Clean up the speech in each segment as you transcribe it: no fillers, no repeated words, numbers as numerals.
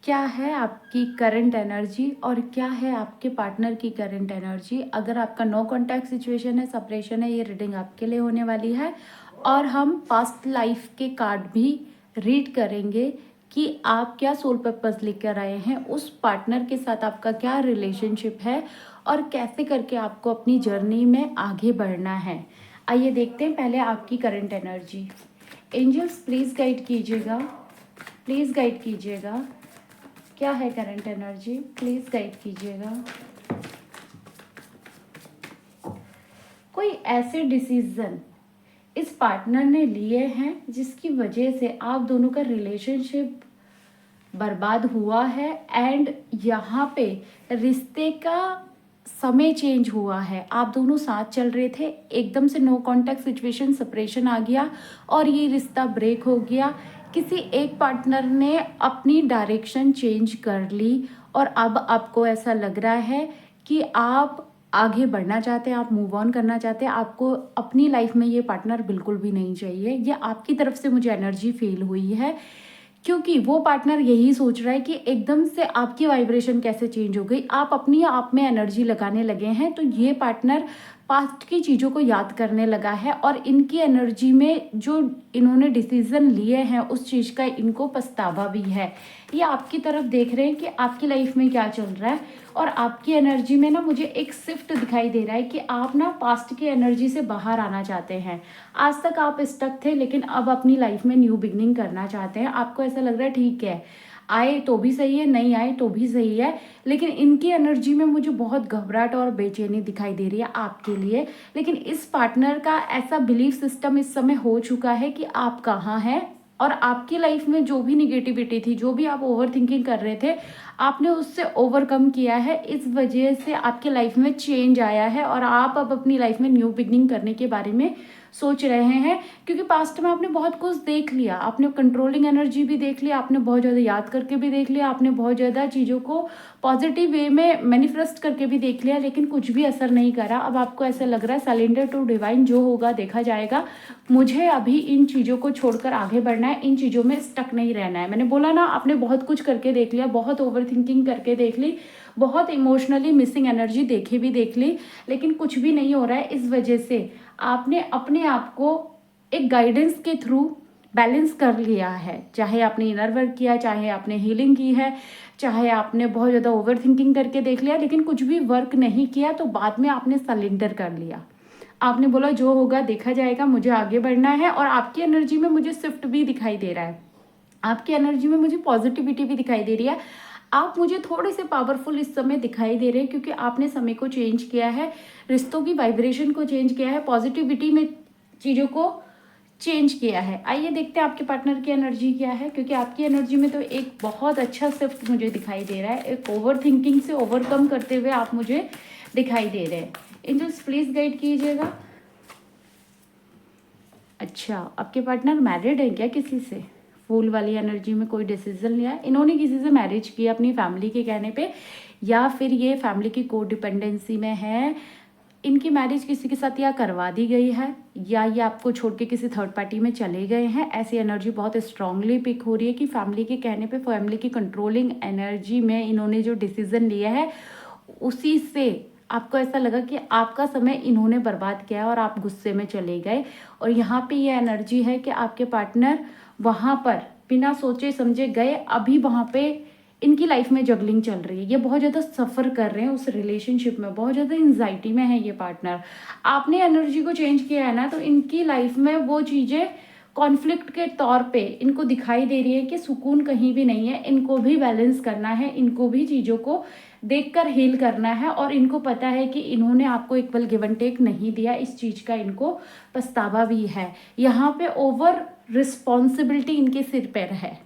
क्या है आपकी करंट एनर्जी और क्या है आपके पार्टनर की करंट एनर्जी। अगर आपका नो कॉन्टैक्ट सिचुएशन है, सेपरेशन है, ये रीडिंग आपके लिए होने वाली है। और हम पास्ट लाइफ के कार्ड भी रीड करेंगे कि आप क्या सोल पर्पस लेकर आए हैं, उस पार्टनर के साथ आपका क्या रिलेशनशिप है और कैसे करके आपको अपनी जर्नी में आगे बढ़ना है। आइए देखते हैं पहले आपकी current energy. Angels please guide कीजिएगा, प्लीज़ गाइड कीजिएगा। क्या है करंट एनर्जी, प्लीज गाइड कीजिएगा। कोई ऐसे डिसीजन इस पार्टनर ने लिए हैं जिसकी वजह से आप दोनों का रिलेशनशिप बर्बाद हुआ है एंड यहाँ पे रिश्ते का समय चेंज हुआ है। आप दोनों साथ चल रहे थे, एकदम से नो कांटेक्ट सिचुएशन, सेपरेशन आ गया और ये रिश्ता ब्रेक हो गया। किसी एक पार्टनर ने अपनी डायरेक्शन चेंज कर ली और अब आपको ऐसा लग रहा है कि आप आगे बढ़ना चाहते हैं, आप मूव ऑन करना चाहते हैं। आपको अपनी लाइफ में ये पार्टनर बिल्कुल भी नहीं चाहिए। ये आपकी तरफ से मुझे एनर्जी फील हुई है, क्योंकि वो पार्टनर यही सोच रहा है कि एकदम से आपकी वाइब्रेशन कैसे चेंज हो गई, आप अपनी आप में एनर्जी लगाने लगे हैं। तो ये पार्टनर पास्ट की चीज़ों को याद करने लगा है और इनकी एनर्जी में जो इन्होंने डिसीजन लिए हैं उस चीज़ का इनको पछतावा भी है। ये आपकी तरफ देख रहे हैं कि आपकी लाइफ में क्या चल रहा है और आपकी एनर्जी में ना मुझे एक शिफ्ट दिखाई दे रहा है कि आप ना पास्ट की एनर्जी से बाहर आना चाहते हैं। आज तक आप स्टक थे लेकिन अब अपनी लाइफ में न्यू बिगनिंग करना चाहते हैं। आपको ऐसा लग रहा है ठीक है, आए तो भी सही है, नहीं आए तो भी सही है, लेकिन इनकी एनर्जी में मुझे बहुत घबराहट और बेचैनी दिखाई दे रही है आपके लिए। लेकिन इस पार्टनर का ऐसा बिलीफ सिस्टम इस समय हो चुका है कि आप कहाँ हैं और आपकी लाइफ में जो भी निगेटिविटी थी, जो भी आप ओवर थिंकिंग कर रहे थे, आपने उससे ओवरकम किया है। इस वजह से आपके लाइफ में चेंज आया है और आप अब अपनी लाइफ में न्यू बिगनिंग करने के बारे में सोच रहे हैं। क्योंकि पास्ट में आपने बहुत कुछ देख लिया, आपने कंट्रोलिंग एनर्जी भी देख लिया, आपने बहुत ज़्यादा याद करके भी देख लिया, आपने बहुत ज़्यादा चीज़ों को पॉजिटिव वे में मैनिफेस्ट करके भी देख लिया, लेकिन कुछ भी असर नहीं करा। अब आपको ऐसा लग रहा है सरेंडर टू डिवाइन, जो होगा देखा जाएगा। मुझे अभी इन चीज़ों को छोड़कर आगे बढ़ना है, इन चीज़ों में स्टक नहीं रहना है। मैंने बोला ना, आपने बहुत कुछ करके देख लिया, बहुत ओवर थिंकिंग करके देख ली, बहुत इमोशनली मिसिंग एनर्जी देख ली, लेकिन कुछ भी नहीं हो रहा है। इस वजह से आपने अपने आप को एक गाइडेंस के थ्रू बैलेंस कर लिया है। चाहे आपने इनर वर्क किया, चाहे आपने हीलिंग की है, चाहे आपने बहुत ज़्यादा ओवर थिंकिंग करके देख लिया, लेकिन कुछ भी वर्क नहीं किया, तो बाद में आपने सरेंडर कर लिया। आपने बोला जो होगा देखा जाएगा, मुझे आगे बढ़ना है। और आपकी एनर्जी में मुझे शिफ्ट भी दिखाई दे रहा है, आपकी एनर्जी में मुझे पॉजिटिविटी भी दिखाई दे रही है। आप मुझे थोड़े से पावरफुल इस समय दिखाई दे रहे हैं, क्योंकि आपने समय को चेंज किया है, रिश्तों की वाइब्रेशन को चेंज किया है, पॉजिटिविटी में चीज़ों को चेंज किया है। आइए देखते हैं आपके पार्टनर की एनर्जी क्या है, क्योंकि आपकी एनर्जी में तो एक बहुत अच्छा शिफ्ट मुझे दिखाई दे रहा है। एक ओवर थिंकिंग से ओवरकम करते हुए आप मुझे दिखाई दे रहे हैं। एंजल्स प्लीज गाइड कीजिएगा। अच्छा, आपके पार्टनर मैरिड है क्या किसी से? फूल वाली एनर्जी में कोई डिसीजन लिया है इन्होंने, किसी से मैरिज किया अपनी फैमिली के कहने पे, या फिर ये फैमिली की को डिपेंडेंसी में है। इनकी मैरिज किसी के साथ या करवा दी गई है या ये आपको छोड़ के किसी थर्ड पार्टी में चले गए हैं। ऐसी एनर्जी बहुत स्ट्रांगली पिक हो रही है कि फैमिली के कहने पे, फैमिली की कंट्रोलिंग एनर्जी में इन्होंने जो डिसीजन लिया है उसी से आपको ऐसा लगा कि आपका समय इन्होंने बर्बाद किया है और आप गुस्से में चले गए। और यहाँ पे ये एनर्जी है कि आपके पार्टनर वहाँ पर बिना सोचे समझे गए। अभी वहाँ पे इनकी लाइफ में जगलिंग चल रही है, ये बहुत ज़्यादा सफ़र कर रहे हैं उस रिलेशनशिप में, बहुत ज़्यादा एंजाइटी में है ये पार्टनर। आपने एनर्जी को चेंज किया है ना, तो इनकी लाइफ में वो चीज़ें कॉन्फ्लिक्ट के तौर पे इनको दिखाई दे रही है कि सुकून कहीं भी नहीं है, इनको भी बैलेंस करना है, इनको भी चीज़ों को देखकर हील करना है। और इनको पता है कि इन्होंने आपको इक्वल गिव एंड टेक नहीं दिया, इस चीज़ का इनको पछतावा भी है। यहाँ पे ओवर रिस्पॉन्सिबिलिटी इनके सिर पर है,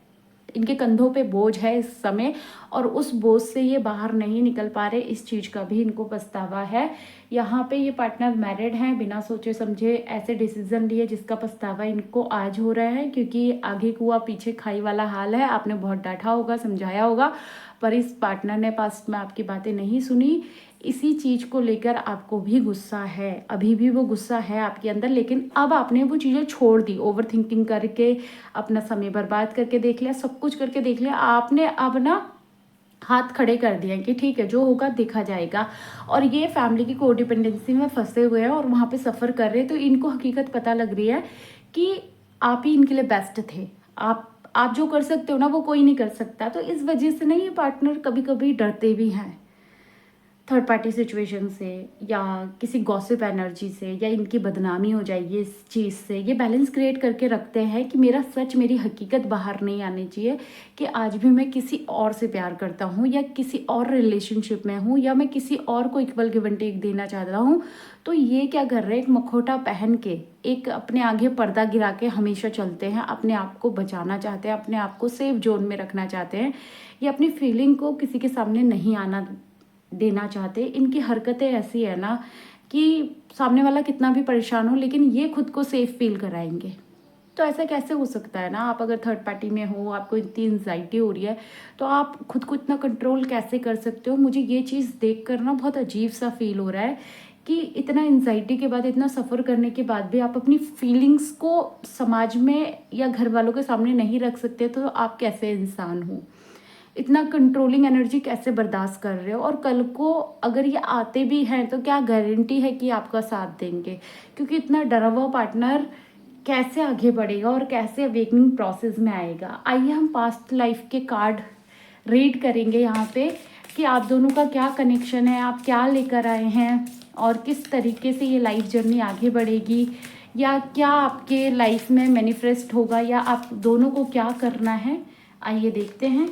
इनके कंधों पे बोझ है इस समय, और उस बोझ से ये बाहर नहीं निकल पा रहे, इस चीज़ का भी इनको पछतावा है। यहाँ पे ये पार्टनर मैरिड हैं, बिना सोचे समझे ऐसे डिसीजन लिए जिसका पछतावा इनको आज हो रहा है, क्योंकि आगे कुआ पीछे खाई वाला हाल है। आपने बहुत डांटा होगा, समझाया होगा, पर इस पार्टनर ने पास्ट में आपकी बातें नहीं सुनी। इसी चीज़ को लेकर आपको भी गुस्सा है, अभी भी वो गुस्सा है आपके अंदर, लेकिन अब आपने वो चीज़ें छोड़ दी। ओवर थिंकिंग करके, अपना समय बर्बाद करके देख लिया, सब कुछ करके देख लिया आपने, अब ना हाथ खड़े कर दिए कि ठीक है जो होगा देखा जाएगा। और ये फैमिली की कोडिपेंडेंसी में फंसे हुए हैं और वहाँ पे सफ़र कर रहे हैं। तो इनको हकीकत पता लग रही है कि आप ही इनके लिए बेस्ट थे। आप जो कर सकते हो ना वो कोई नहीं कर सकता। तो इस वजह से ना ये पार्टनर कभी कभी डरते भी हैं थर्ड पार्टी सिचुएशन से, या किसी गॉसिप एनर्जी से, या इनकी बदनामी हो जाएगी इस चीज़ से। ये बैलेंस क्रिएट करके रखते हैं कि मेरा सच, मेरी हकीकत बाहर नहीं आनी चाहिए, कि आज भी मैं किसी और से प्यार करता हूँ, या किसी और रिलेशनशिप में हूँ, या मैं किसी और को इक्वल गिव एंड टेक देना चाहता हूँ। तो ये क्या कर रहे हैं, एक मखोटा पहन के, एक अपने आगे पर्दा गिरा के हमेशा चलते हैं, अपने आप को बचाना चाहते हैं, अपने आप को सेफ जोन में रखना चाहते हैं, या अपनी फीलिंग को किसी के सामने नहीं आना देना चाहते। इनकी हरकतें ऐसी है ना कि सामने वाला कितना भी परेशान हो, लेकिन ये खुद को सेफ फील कराएंगे। तो ऐसा कैसे हो सकता है ना, आप अगर थर्ड पार्टी में हो, आपको इतनी एंजाइटी हो रही है, तो आप खुद को इतना कंट्रोल कैसे कर सकते हो? मुझे ये चीज़ देख कर ना बहुत अजीब सा फील हो रहा है कि इतना एंजाइटी के बाद, इतना सफ़र करने के बाद भी आप अपनी फीलिंग्स को समाज में या घर वालों के सामने नहीं रख सकते। तो आप कैसे इंसान हो? इतना कंट्रोलिंग एनर्जी कैसे बर्दाश्त कर रहे हो? और कल को अगर ये आते भी हैं तो क्या गारंटी है कि आपका साथ देंगे? क्योंकि इतना डरा हुआ पार्टनर कैसे आगे बढ़ेगा और कैसे अवेकनिंग प्रोसेस में आएगा? आइए हम पास्ट लाइफ के कार्ड रीड करेंगे यहाँ पे कि आप दोनों का क्या कनेक्शन है, आप क्या लेकर आए हैं, और किस तरीके से ये लाइफ जर्नी आगे बढ़ेगी, या क्या आपके लाइफ में मैनिफेस्ट होगा, या आप दोनों को क्या करना है। आइए देखते हैं।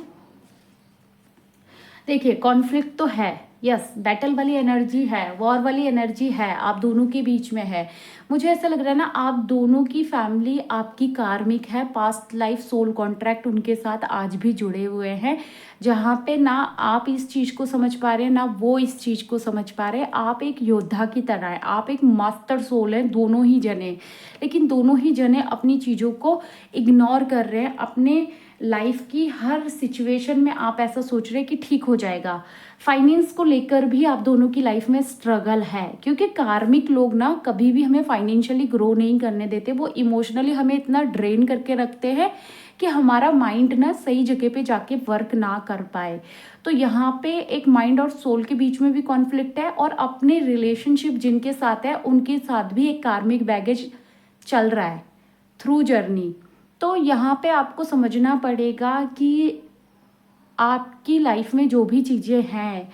देखिए, कॉन्फ्लिक्ट तो है, यस, बैटल वाली एनर्जी है, वॉर वाली एनर्जी है, आप दोनों के बीच में है। मुझे ऐसा लग रहा है ना, आप दोनों की फैमिली आपकी कार्मिक है, पास्ट लाइफ सोल कॉन्ट्रैक्ट उनके साथ आज भी जुड़े हुए हैं, जहाँ पे ना आप इस चीज़ को समझ पा रहे हैं, ना वो इस चीज़ को समझ पा रहे हैं। आप एक योद्धा की तरह हैं, आप एक मास्टर सोल हैं, दोनों ही जने, लेकिन दोनों ही जने अपनी चीज़ों को इग्नोर कर रहे हैं। अपने लाइफ की हर सिचुएशन में आप ऐसा सोच रहे हैं कि ठीक हो जाएगा। फाइनेंस को लेकर भी आप दोनों की लाइफ में स्ट्रगल है, क्योंकि कार्मिक लोग ना कभी भी हमें फाइनेंशियली ग्रो नहीं करने देते। वो इमोशनली हमें इतना ड्रेन करके रखते हैं कि हमारा माइंड ना सही जगह पे जाके वर्क ना कर पाए। तो यहाँ पे एक माइंड और सोल के बीच में भी कॉन्फ्लिक्ट है, और अपने रिलेशनशिप जिनके साथ है उनके साथ भी एक कार्मिक बैगेज चल रहा है थ्रू जर्नी। तो यहाँ पे आपको समझना पड़ेगा कि आपकी लाइफ में जो भी चीज़ें हैं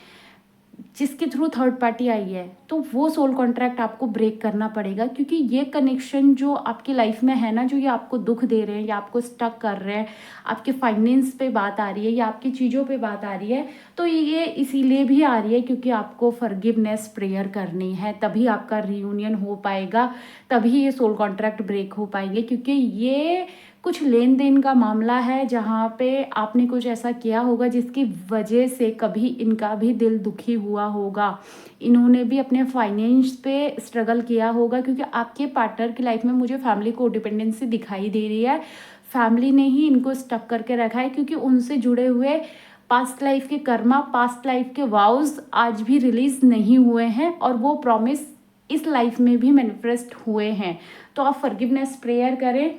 जिसके थ्रू थर्ड पार्टी आई है, तो वो सोल कॉन्ट्रैक्ट आपको ब्रेक करना पड़ेगा, क्योंकि ये कनेक्शन जो आपकी लाइफ में है ना, जो ये आपको दुख दे रहे हैं या आपको स्टक कर रहे हैं, आपके फाइनेंस पे बात आ रही है या आपकी चीज़ों पे बात आ रही है, तो ये इसीलिए भी आ रही है क्योंकि आपको फॉरगिवनेस प्रेयर करनी है, तभी आपका रियूनियन हो पाएगा, तभी ये सोल कॉन्ट्रैक्ट ब्रेक हो पाएंगे। क्योंकि ये कुछ लेन देन का मामला है जहाँ पे आपने कुछ ऐसा किया होगा जिसकी वजह से कभी इनका भी दिल दुखी हुआ होगा, इन्होंने भी अपने फाइनेंस पे स्ट्रगल किया होगा। क्योंकि आपके पार्टनर की लाइफ में मुझे फैमिली को डिपेंडेंसी दिखाई दे रही है, फैमिली ने ही इनको स्टक करके रखा है, क्योंकि उनसे जुड़े हुए पास्ट लाइफ के कर्मा, पास्ट लाइफ के वाउज आज भी रिलीज नहीं हुए हैं, और वो प्रॉमिस इस लाइफ में भी मैनिफेस्ट हुए हैं। तो आप फॉरगिवनेस प्रेयर करें।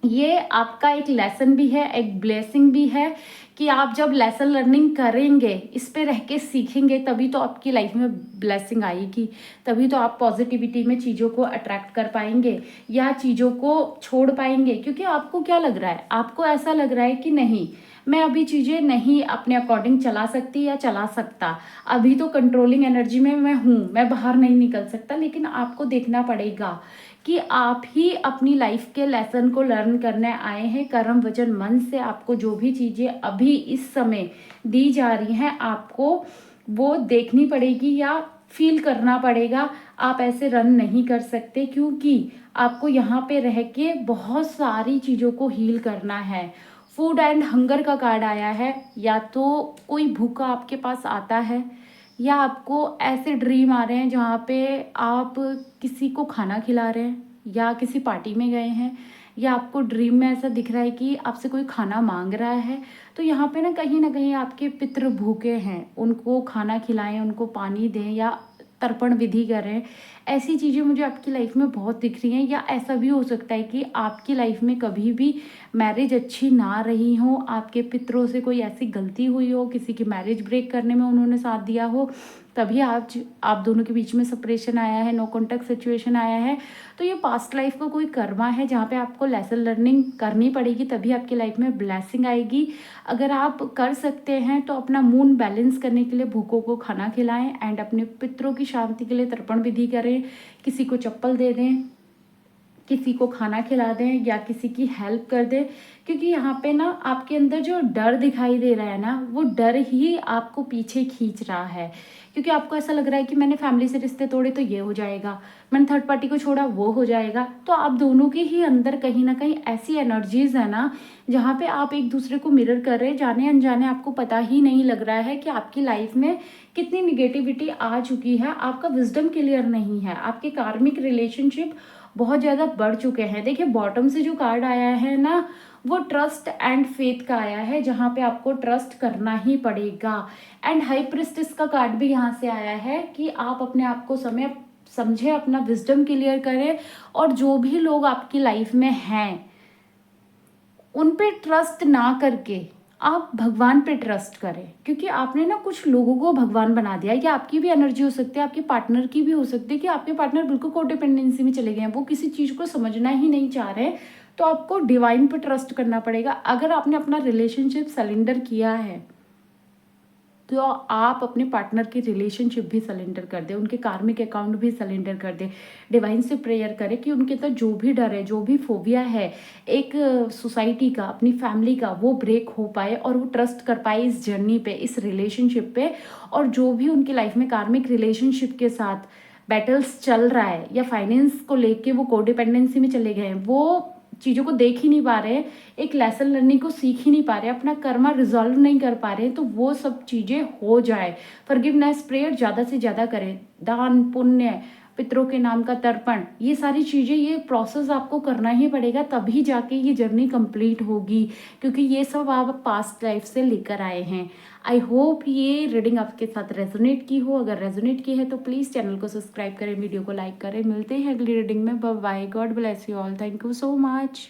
ये आपका एक लेसन भी है, एक ब्लेसिंग भी है, कि आप जब लेसन लर्निंग करेंगे, इस पे रह के सीखेंगे, तभी तो आपकी लाइफ में ब्लेसिंग आएगी, तभी तो आप पॉजिटिविटी में चीज़ों को अट्रैक्ट कर पाएंगे या चीज़ों को छोड़ पाएंगे। क्योंकि आपको क्या लग रहा है, आपको ऐसा लग रहा है कि नहीं, मैं अभी चीज़ें नहीं अपने अकॉर्डिंग चला सकती या चला सकता, अभी तो कंट्रोलिंग एनर्जी में मैं हूँ, मैं बाहर नहीं निकल सकता। लेकिन आपको देखना पड़ेगा कि आप ही अपनी लाइफ के लेसन को लर्न करने आए हैं। कर्म वचन मन से आपको जो भी चीज़ें अभी इस समय दी जा रही हैं, आपको वो देखनी पड़ेगी या फील करना पड़ेगा। आप ऐसे रन नहीं कर सकते, क्योंकि आपको यहाँ पे रह के बहुत सारी चीज़ों को हील करना है। फूड एंड हंगर का कार्ड आया है, या तो कोई भूखा आपके पास आता है, या आपको ऐसे ड्रीम आ रहे हैं जहाँ पे आप किसी को खाना खिला रहे हैं, या किसी पार्टी में गए हैं, या आपको ड्रीम में ऐसा दिख रहा है कि आपसे कोई खाना मांग रहा है, तो यहाँ पे ना कहीं आपके पितृ भूखे हैं, उनको खाना खिलाएं, उनको पानी दें या तर्पण विधि करें। ऐसी चीज़ें मुझे आपकी लाइफ में बहुत दिख रही हैं। या ऐसा भी हो सकता है कि आपकी लाइफ में कभी भी मैरिज अच्छी ना रही हो, आपके पितरों से कोई ऐसी गलती हुई हो, किसी की मैरिज ब्रेक करने में उन्होंने साथ दिया हो, तभी आप दोनों के बीच में सेपरेशन आया है, नो कॉन्टैक्ट सिचुएशन आया है। तो ये पास्ट लाइफ का कोई कर्मा है जहाँ पे आपको लेसन लर्निंग करनी पड़ेगी, तभी आपकी लाइफ में ब्लेसिंग आएगी। अगर आप कर सकते हैं तो अपना मून बैलेंस करने के लिए भूखों को खाना खिलाएं एंड अपने पितरों की शांति के लिए तर्पण विधि करें, किसी को चप्पल दे दें, किसी को खाना खिला दें या किसी की हेल्प कर दें। क्योंकि यहाँ पे ना आपके अंदर जो डर दिखाई दे रहा है ना, वो डर ही आपको पीछे खींच रहा है। क्योंकि आपको ऐसा लग रहा है कि मैंने फैमिली से रिश्ते तोड़े तो ये हो जाएगा, मैंने थर्ड पार्टी को छोड़ा वो हो जाएगा। तो आप दोनों के ही अंदर कहीं ना कहीं ऐसी एनर्जीज है ना, जहाँ पे आप एक दूसरे को मिरर कर रहे हैं, जाने अनजाने आपको पता ही नहीं लग रहा है कि आपकी लाइफ में कितनी निगेटिविटी आ चुकी है। आपका विजडम क्लियर नहीं है, आपके कार्मिक रिलेशनशिप बहुत ज़्यादा बढ़ चुके हैं। देखिए बॉटम से जो कार्ड आया है ना, वो ट्रस्ट एंड फेथ का आया है, जहाँ पे आपको ट्रस्ट करना ही पड़ेगा। एंड हाई प्रिस्टेस का कार्ड भी यहाँ से आया है कि आप अपने आप को समय समझे, अपना विजडम क्लियर करें, और जो भी लोग आपकी लाइफ में हैं उन पे ट्रस्ट ना करके आप भगवान पे ट्रस्ट करें। क्योंकि आपने ना कुछ लोगों को भगवान बना दिया है। कि आपकी भी एनर्जी हो सकती है, आपके पार्टनर की भी हो सकती है कि आपके पार्टनर बिल्कुल कोडिपेंडेंसी में चले गए हैं, वो किसी चीज़ को समझना ही नहीं चाह रहे। तो आपको डिवाइन पे ट्रस्ट करना पड़ेगा। अगर आपने अपना रिलेशनशिप सरेंडर किया है तो आप अपने पार्टनर की रिलेशनशिप भी सरेंडर कर दें, उनके कार्मिक अकाउंट भी सरेंडर कर दें। डिवाइन से प्रेयर करें कि उनके अंदर जो भी डर है, जो भी फोबिया है एक सोसाइटी का, अपनी फैमिली का, वो ब्रेक हो पाए और वो ट्रस्ट कर पाए इस जर्नी पे, इस रिलेशनशिप पे। और जो भी उनकी लाइफ में कार्मिक रिलेशनशिप के साथ बैटल्स चल रहा है या फाइनेंस को लेके वो कोडिपेंडेंसी में चले गए हैं, वो चीज़ों को देख ही नहीं पा रहे, एक लेसन लर्निंग को सीख ही नहीं पा रहे, अपना कर्मा रिजॉल्व नहीं कर पा रहे, तो वो सब चीज़ें हो जाए। फॉरगिवनेस प्रेयर ज़्यादा से ज़्यादा करें, दान पुण्य, पितरों के नाम का तर्पण, ये सारी चीज़ें, ये प्रोसेस आपको करना ही पड़ेगा, तभी जाके ये जर्नी कंप्लीट होगी। क्योंकि ये सब आप पास्ट लाइफ से लेकर आए हैं। आई होप ये रीडिंग आपके साथ रेजोनेट की हो। अगर रेजोनेट की है तो प्लीज़ चैनल को सब्सक्राइब करें, वीडियो को लाइक करें। मिलते हैं अगली रीडिंग में। Bye bye, God bless you all, thank you so much.